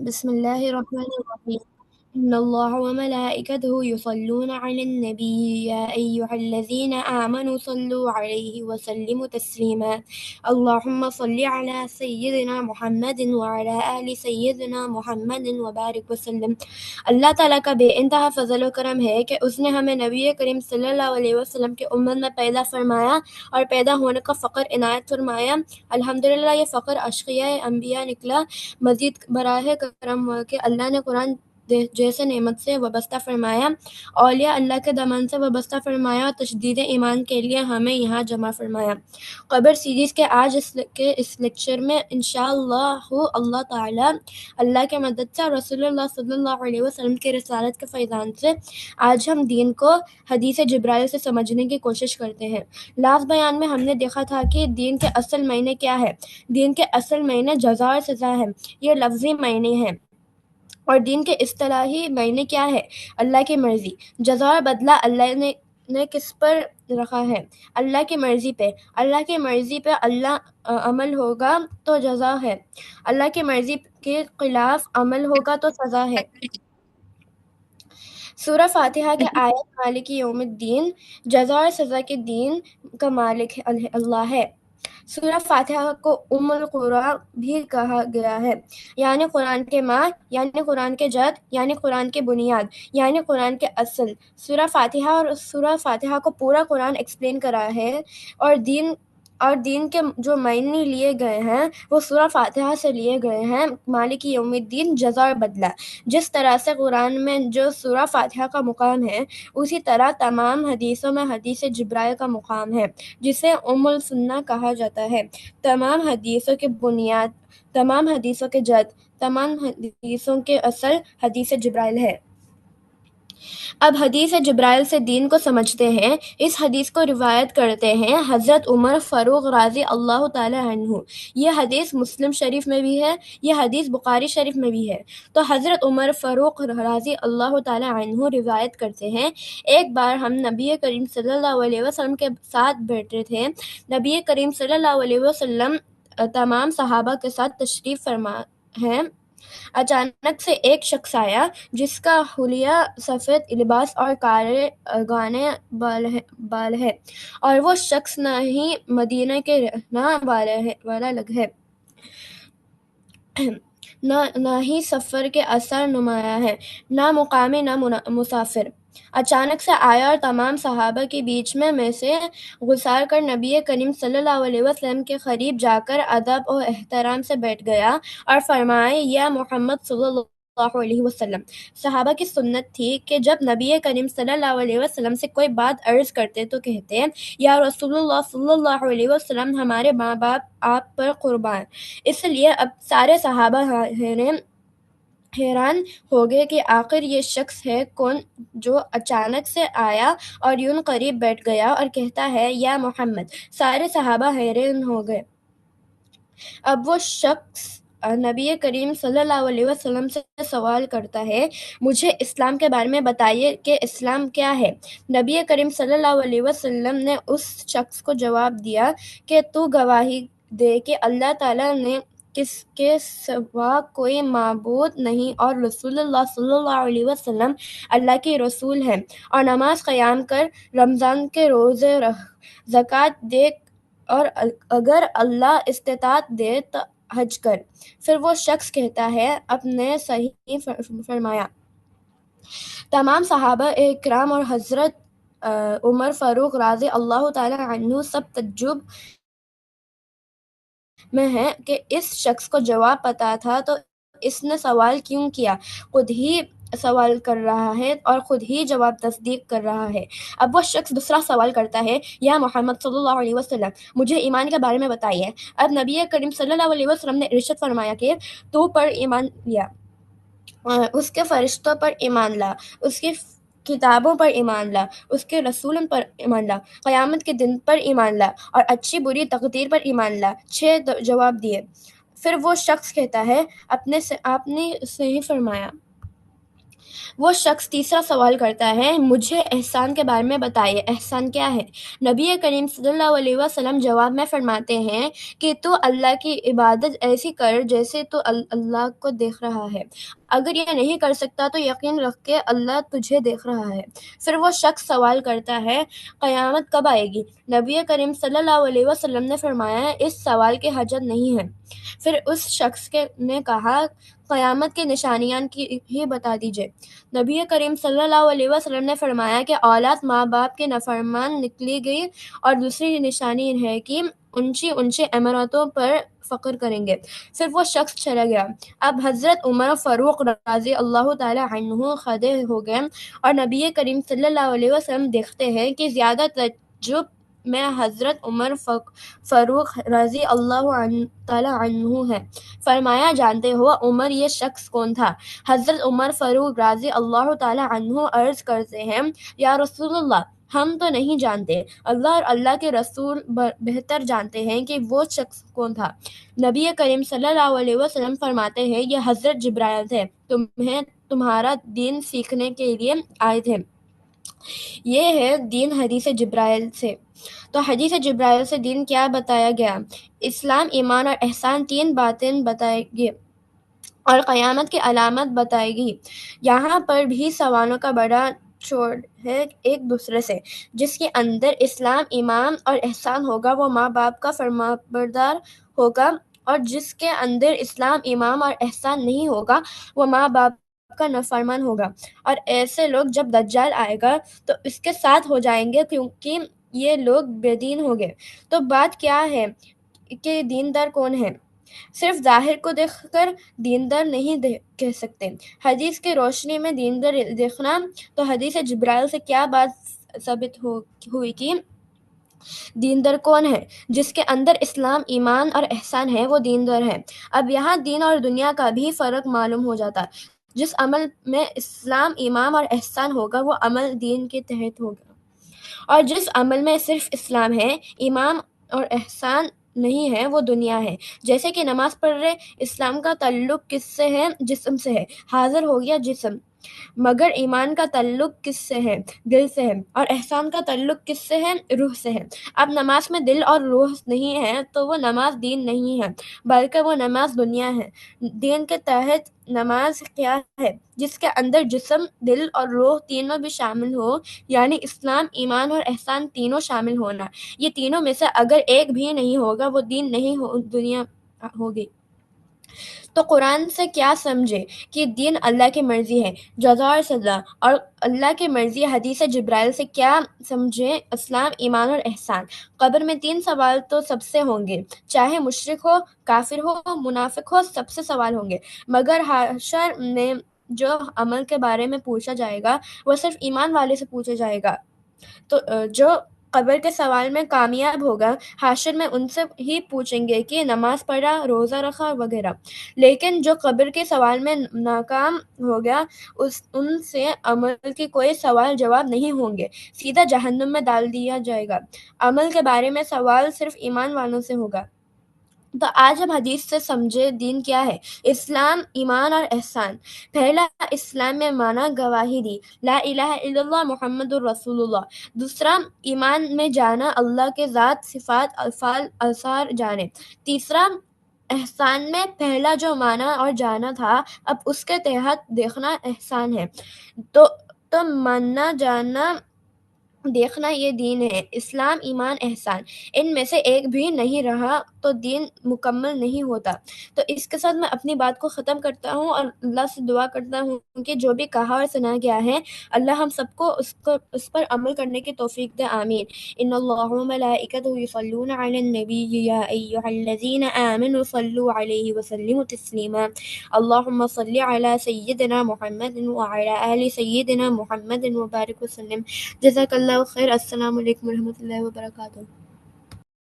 بسم اللہ الرحمن الرحیم ان اللہ وملائکته یصلون علی النبی یا ایہا الذین آمنوا صلوا علیہ وسلموا تسلیما اللہم صل علی سیدنا محمد وعلی آل سیدنا محمد وبارک وسلم۔ اللہ تعالیٰ کا بے انتہا فضل و کرم ہے کہ اس نے ہمیں نبی کریم صلی اللہ علیہ وسلم کی امت میں پیدا فرمایا اور پیدا ہونے کا فخر عنایت فرمایا۔ الحمدللہ یہ فخر اشقیاء انبیاء نکلا۔ مزید براہ کرم ہوا کہ اللہ نے قرآن جیسے نعمت سے وابستہ فرمایا، اولیاء اللہ کے دامن سے وابستہ فرمایا اور تجدید ایمان کے لیے ہمیں یہاں جمع فرمایا۔ قبر سیریز کے آج اس لیکچر میں انشاءاللہ اللہ تعالی اللہ کے مدد سے اور رسول اللہ صلی اللہ علیہ وسلم کے رسالت کے فیضان سے آج ہم دین کو حدیث جبرائیل سے سمجھنے کی کوشش کرتے ہیں۔ لاسٹ بیان میں ہم نے دیکھا تھا کہ دین کے اصل معنی کیا ہے۔ دین کے اصل معنی جزا اور سزا ہے، یہ لفظی معنی ہے۔ اور دین کے اصطلاحی معنی کیا ہے؟ اللہ کی مرضی۔ جزا اور بدلہ اللہ نے کس پر رکھا ہے؟ اللہ کی مرضی پہ۔ اللہ کی مرضی پہ اللہ عمل ہوگا تو جزا ہے، اللہ کی مرضی کے خلاف عمل ہوگا تو سزا ہے۔ سورہ فاتحہ کے آیت مالک یوم الدین، جزا اور سزا کے دین کا مالک اللہ ہے۔ سورہ فاتحہ کو ام القرآن بھی کہا گیا ہے، یعنی قرآن کے ماں، یعنی قرآن کے جد، یعنی قرآن کے بنیاد، یعنی قرآن کے اصل۔ سورہ فاتحہ کو پورا قرآن ایکسپلین کرا ہے، اور دین کے جو معنی لیے گئے ہیں وہ سورہ فاتحہ سے لیے گئے ہیں۔ مالک یوم الدین، جزا اور بدلہ۔ جس طرح سے قرآن میں جو سورہ فاتحہ کا مقام ہے، اسی طرح تمام حدیثوں میں حدیث جبرائیل کا مقام ہے، جسے ام السنہ کہا جاتا ہے۔ تمام حدیثوں کی بنیاد، تمام حدیثوں کے جد، تمام حدیثوں کے اصل حدیث جبرائیل ہے۔ اب حدیث جبرائیل سے دین کو سمجھتے ہیں۔ اس حدیث کو روایت کرتے ہیں حضرت عمر فاروق رضی اللہ تعالی عنہ۔ یہ حدیث مسلم شریف میں بھی ہے، یہ حدیث بخاری شریف میں بھی ہے۔ تو حضرت عمر فاروق رضی اللہ تعالی عنہ روایت کرتے ہیں، ایک بار ہم نبی کریم صلی اللہ علیہ وسلم کے ساتھ بیٹھے تھے۔ نبی کریم صلی اللہ علیہ وسلم تمام صحابہ کے ساتھ تشریف فرما ہیں۔ اچانک سے ایک شخص آیا جس کا حلیہ سفید لباس اور کالے گانے بال ہے، اور وہ شخص نہ ہی مدینہ کے رہنے والا ہے، نہ ہی سفر کے اثر نمایاں ہے، نہ مقامی نہ مسافر۔ اچانک سے آیا اور تمام صحابہ کے بیچ میں سے گزار کر نبی کریم صلی اللہ علیہ وسلم کے قریب جا کر ادب و احترام سے بیٹھ گیا اور فرمائے، یا محمد صلی اللہ علیہ وسلم۔ صحابہ کی سنت تھی کہ جب نبی کریم صلی اللہ علیہ وسلم سے کوئی بات عرض کرتے تو کہتے، یا رسول اللہ صلی اللہ علیہ وسلم، ہمارے ماں باپ آپ پر قربان۔ اس لیے اب سارے صحابہ حیران ہو گئے کہ آخر یہ شخص ہے کون جو اچانک سے آیا اور یوں قریب بیٹھ گیا اور کہتا ہے، یا محمد۔ سارے صحابہ حیران ہو گئے۔ اب وہ شخص نبی کریم صلی اللہ علیہ وسلم سے سوال کرتا ہے، مجھے اسلام کے بارے میں بتائیے کہ اسلام کیا ہے؟ نبی کریم صلی اللہ علیہ وسلم نے اس شخص کو جواب دیا کہ تو گواہی دے کہ اللہ تعالیٰ نے کس کے سوا کوئی معبود نہیں، اور رسول اللہ صلی اللہ علیہ وسلم اللہ کے رسول ہیں، اور نماز قیام کر، رمضان کے روزے رکھ، زکوٰۃ دے، اور اگر اللہ استطاعت دے تو حج کر۔ پھر وہ شخص کہتا ہے، آپ نے صحیح فرمایا۔ تمام صحابہ اکرام اور حضرت عمر فاروق رضی اللہ تعالی عنہ سب تعجب میں ہیں کہ اس شخص کو جواب پتا تھا تو اس نے سوال کیوں کیا؟ خود ہی سوال کر رہا ہے اور خود ہی جواب تصدیق کر رہا ہے۔ اب وہ شخص دوسرا سوال کرتا ہے، یا محمد صلی اللہ علیہ وسلم، مجھے ایمان کے بارے میں بتائیے۔ اب نبی کریم صلی اللہ علیہ وسلم نے ارشاد فرمایا کہ تو پر ایمان لیا، اس کے فرشتوں پر ایمان لا، اس کی کتابوں پر ایمان لا، اس کے رسولوں پر ایمان لا، قیامت کے دن پر ایمان لا، اور اچھی بری تقدیر پر ایمان لا۔ 6 جواب دیے۔ پھر وہ شخص کہتا ہے، آپ نے صحیح فرمایا۔ وہ شخص تیسرا سوال کرتا ہے، مجھے احسان کے بارے میں بتائیے، احسان کیا ہے؟ نبی کریم صلی اللہ علیہ وسلم جواب میں فرماتے ہیں کہ تو اللہ کی عبادت ایسی کر جیسے تو اللہ کو دیکھ رہا ہے، اگر یہ نہیں کر سکتا تو یقین رکھ کے اللہ تجھے دیکھ رہا ہے۔ پھر وہ شخص سوال کرتا ہے، قیامت کب آئے گی؟ نبی کریم صلی اللہ علیہ وسلم نے فرمایا، اس سوال کی حاجت نہیں ہے۔ پھر اس شخص نے کہا، قیامت کی نشانیاں ہی بتا دیجئے۔ نبی کریم صلی اللہ علیہ وسلم نے فرمایا کہ اولاد ماں باپ کے نافرمان نکلی گئی، اور دوسری نشانی ہے کہ اونچی اونچی عمارتوں پر فخر کریں گے۔ پھر وہ شخص چلا گیا۔ اب حضرت عمر فاروق رضی اللہ تعالی عنہ کھڑے ہو گئے، اور نبی کریم صلی اللہ علیہ وسلم دیکھتے ہیں کہ زیادہ تعجب میں حضرت عمر فاروق رضی اللہ تعالی عنہ ہے۔ فرمایا، جانتے ہو عمر یہ شخص کون تھا؟ حضرت عمر فاروق رضی اللہ تعالی عنہ عرض کرتے ہیں، یا رسول اللہ، ہم تو نہیں جانتے، اللہ اور اللہ کے رسول بہتر جانتے ہیں کہ وہ شخص کون تھا۔ نبی کریم صلی اللہ علیہ وسلم فرماتے ہیں، یہ حضرت جبرائیل تھے، تمہارا دین سیکھنے کے لیے آئے تھے۔ یہ ہے دین حدیث جبرائیل سے۔ تو حدیث جبرائیل سے دین کیا بتایا گیا؟ اسلام، ایمان اور احسان، تین باتیں بتائے گی اور قیامت کی علامت بتائے گی۔ یہاں پر بھی سوالوں کا بڑا چھوڑ ہے ایک دوسرے سے۔ جس کے اندر اسلام، ایمان اور احسان ہوگا وہ ماں باپ کا فرمانبردار ہوگا، اور جس کے اندر اسلام، ایمان اور احسان نہیں ہوگا وہ ماں باپ کا نافرمان ہوگا۔ اور ایسے لوگ جب دجال آئے گا تو اس کے ساتھ ہو جائیں گے، کیونکہ یہ لوگ بے دین ہو گئے۔ تو بات کیا ہے کہ دیندار کون ہے؟ صرف ظاہر کو دیکھ کر دیندار نہیں کہہ سکتے۔ حدیث کی روشنی میں دیندار دیکھنا، تو حدیث جبرائیل سے کیا بات ثابت ہوئی کہ دیندار کون ہے؟ جس کے اندر اسلام، ایمان اور احسان ہے وہ دیندار ہے۔ اب یہاں دین اور دنیا کا بھی فرق معلوم ہو جاتا ہے۔ جس عمل میں اسلام، ایمان اور احسان ہوگا وہ عمل دین کے تحت ہوگا، اور جس عمل میں صرف اسلام ہے، ایمان اور احسان نہیں ہے وہ دنیا ہے۔ جیسے کہ نماز پڑھ رہے، اسلام کا تعلق کس سے ہے؟ جسم سے ہے، حاضر ہو گیا جسم۔ مگر ایمان کا تعلق کس سے ہے؟ دل سے ہے، اور احسان کا تعلق کس سے ہے؟ روح سے ہے۔ اب نماز میں دل اور روح نہیں ہے تو وہ نماز دین نہیں ہے، بلکہ وہ نماز دنیا ہے۔ دین کے تحت نماز کیا ہے؟ جس کے اندر جسم، دل اور روح تینوں بھی شامل ہو، یعنی اسلام، ایمان اور احسان تینوں شامل ہونا۔ یہ تینوں میں سے اگر ایک بھی نہیں ہوگا وہ دین نہیں دنیا ہوگی۔ تو قرآن سے کیا سمجھے کہ دین اللہ کی مرضی ہے، جزا اور سزا، اور اللہ کی مرضی حدیث جبرائیل سے کیا سمجھے؟ اسلام، ایمان اور احسان۔ قبر میں تین سوال تو سب سے ہوں گے، چاہے مشرک ہو، کافر ہو، منافق ہو، سب سے سوال ہوں گے۔ مگر حشر میں جو عمل کے بارے میں پوچھا جائے گا وہ صرف ایمان والے سے پوچھا جائے گا۔ تو جو قبر کے سوال میں کامیاب ہوگا، حشر میں ان سے ہی پوچھیں گے کہ نماز پڑھا، روزہ رکھا وغیرہ۔ لیکن جو قبر کے سوال میں ناکام ہوگا ان سے عمل کے کوئی سوال جواب نہیں ہوں گے، سیدھا جہنم میں ڈال دیا جائے گا۔ عمل کے بارے میں سوال صرف ایمان والوں سے ہوگا۔ تو آج ہم حدیث سے سمجھے دین کیا ہے۔ اسلام، ایمان اور احسان۔ پہلا، اسلام میں مانا گواہی دی، لا الہ الا اللہ محمد الرسول اللہ۔ دوسرا، ایمان میں جانا، اللہ کے ذات، صفات، افعال، آثار جانے۔ تیسرا، احسان میں پہلا جو مانا اور جانا تھا اب اس کے تحت دیکھنا احسان ہے۔ تو ماننا، جاننا، دیکھنا یہ دین ہے۔ اسلام، ایمان، احسان، ان میں سے ایک بھی نہیں رہا تو دین مکمل نہیں ہوتا۔ تو اس کے ساتھ میں اپنی بات کو ختم کرتا ہوں اور اللہ سے دعا کرتا ہوں کہ جو بھی کہا اور سنا گیا ہے اللہ ہم سب کو اس پر عمل کرنے کی توفیق دے، آمین۔ ان اللہ و ملائکتہ یصلون علی النبی یا ایھا الذین آمنوا صلوا علیہ وسلموا تسلیما۔ اللہم صل علی سیدنا محمد وعلی آل سیدنا محمد وبارک وسلم۔ جزاک اللہ خیر۔ السلام علیکم ورحمۃ اللہ وبرکاتہ۔